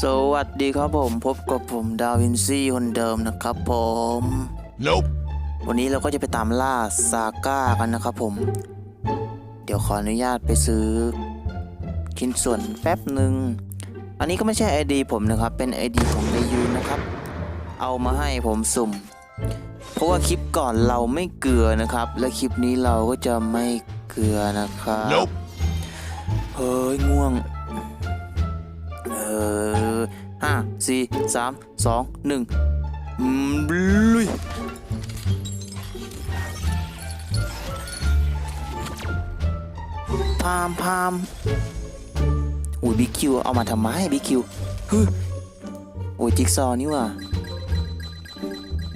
สวัสดีครับผมพบกับผมดาวินซี่คนเดิมนะครับผม Nope วันนี้เราก็จะไปตามล่าซาก้ากันนะครับผมเดี๋ยวขออนุญาตไปซื้อชิ้นส่วนแป๊บหนึ่งอันนี้ก็ไม่ใช่ ID ผมนะครับเป็น ID ของนายยูนนะครับเอามาให้ผมสุ่มเพราะว่าคลิปก่อนเราไม่เกลือนะครับและคลิปนี้เราก็จะไม่เกลือนะครับ Nope เฮ้ยง่วงห้าสี่สามสองหนึ่งลุยพามอุ้ยบิ๊กคิวเอามาทำไมบิ๊กคิวเฮ้ยโอ้ยจิ๊กซอว์นี่ว่ะ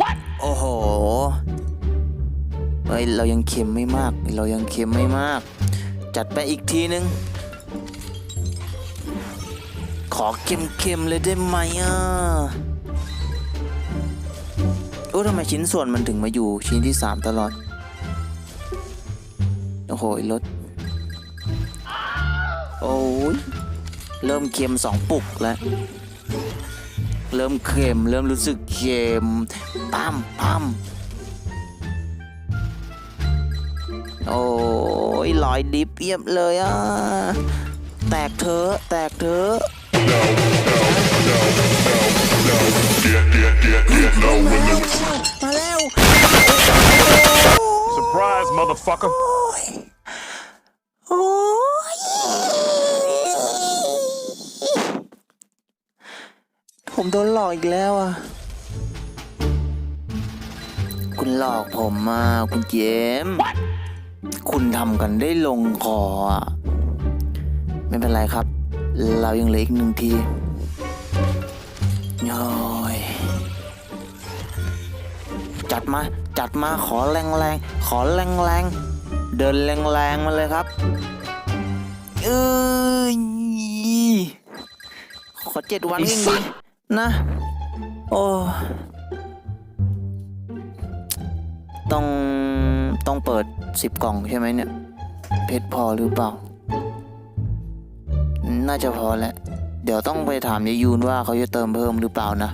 What โอ้โหเฮ้ยเรายังเค็มไม่มากจัดไปอีกทีนึงขอเค็มเลยได้ไหมทำไมชิ้นส่วนมันถึงมาอยู่ชิ้นที่3ตลอดโอ้โหรถโอ้ยเริ่มเค็ม2 ปุกแล้วเริ่มเค็มเริ่มรู้สึกเค็มปั๊มโอ้ยลอยดิบเปียบเลยแตกเถอะNo Get low in the มาแล้ว surprise motherfucker โอ้ยผมโดนหลอกอีกแล้วคุณหลอกผมคุณเจมส์คุณทำกันได้ลงคอไม่เป็นไรครับเรายังเหลืออีก1 ทีโอ้ยจัดมาขอแรงเดินแรงมาเลยครับขอ7 วันยิ่งดีนะโอ้ต้องเปิด10 กล่องใช่ไหมเนี่ยเพชรพอหรือเปล่าน่าจะพอแหละเดี๋ยวต้องไปถามยายยูนว่าเขาจะเติมเพิ่มหรือเปล่านะ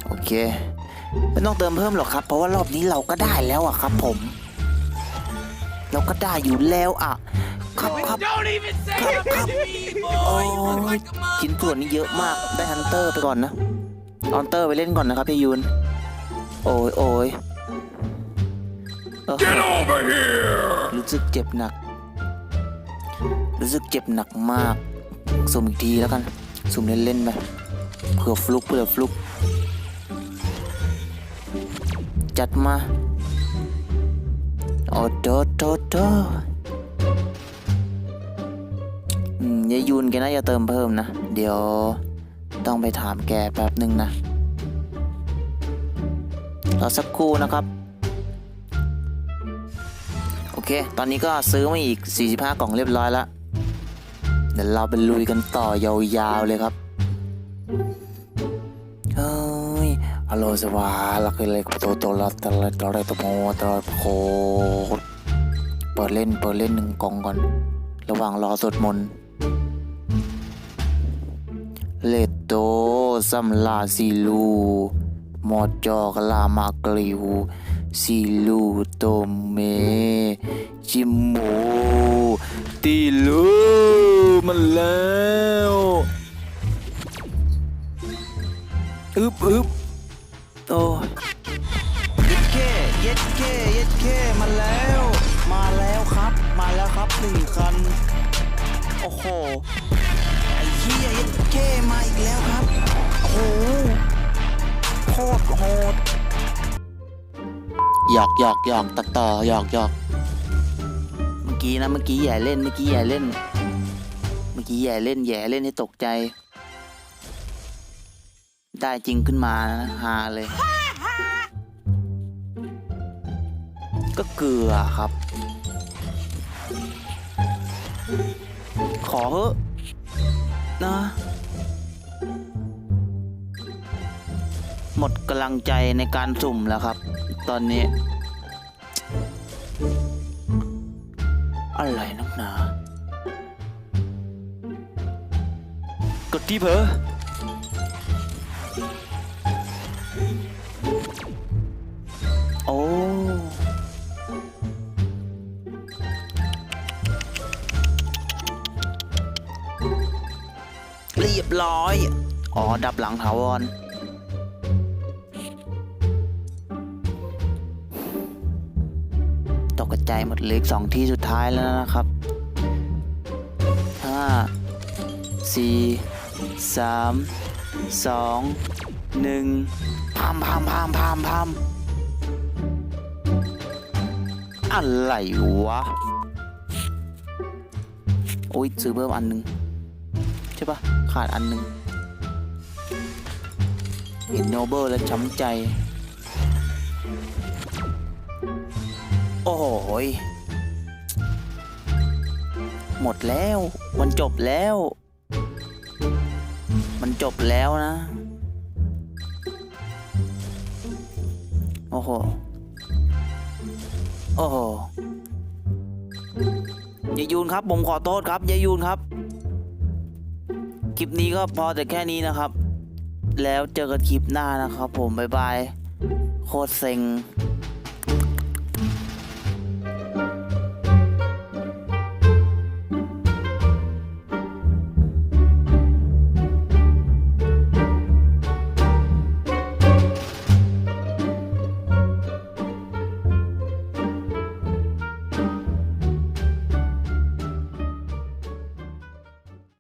โอเคไม่ต้องเติมเพิ่มหรอกครับเพราะว่ารอบนี้เราก็ได้แล้วครับผมเราก็ได้อยู่แล้วครับโอ้ยชิ้นส่วนนี้เยอะมากได้ฮันเตอร์ไปก่อนนะฮันเตอร์ไปเล่นก่อนนะครับยายยูนโอ้ยGet over here รู้สึกเจ็บหนักมากสุ่มอีกทีแล้วกันสุ่มเล่นๆไปเผื่อฟลุกจัดมาโอ้โตยายยูนแกน่าจะเติมเพิ่มนะเดี๋ยวต้องไปถามแกแป๊บหนึ่งนะรอสักครู่นะครับโอเคตอนนี้ก็ซื้อมาอีก45 กล่องเรียบร้อยแล้วเดี๋ยวเราไปลุยกันต่อยาวๆเลยครับเฮ้ยฮัลโหลสวัสดีลักเลยโตละตะไรตะโมตะโคเปิดเล่น1 กล่องก่อนระหว่างรอสวดมนต์เลตโตซัมลาซิลูมอจอกลามากริวซิลูโตเมจิมโมติลูมันแล้วอึบโอ้เย็ดเคมาแล้วครับ1 คันโอ้โหไอ้เหี้ยเย็ดเคมาอีกแล้วครับโอ้โหโคตรโหดหยอกตัดต่อหยอกเมื่อกี้แย่เล่นให้ตกใจได้จริงขึ้นมานะฮาเลยก็เกลือครับขอเถอะนะหมดกำลังใจในการสุ่มแล้วครับตอนนี้อะไรนักหนา กดที่เผลอโอ้เรียบร้อยอ๋อดับหลังถาวรตกกระจายหมดเหลืออีก2ที่สุดท้ายแล้วนะครับ5 4 3 2 1พามอะไรวะโอ้ยซื้อเพิ่มอันหนึ่งใช่ปะขาดอันหนึ่งเห็นโนเบิลแล้วช้ำใจโอ้โหยหมดแล้วมันจบแล้วนะโอ้โหยายยูนครับผมขอโทษครับยายยูนครับคลิปนี้ก็พอแต่แค่นี้นะครับแล้วเจอกันคลิปหน้านะครับผมบ๊ายบายโคตรเซ็ง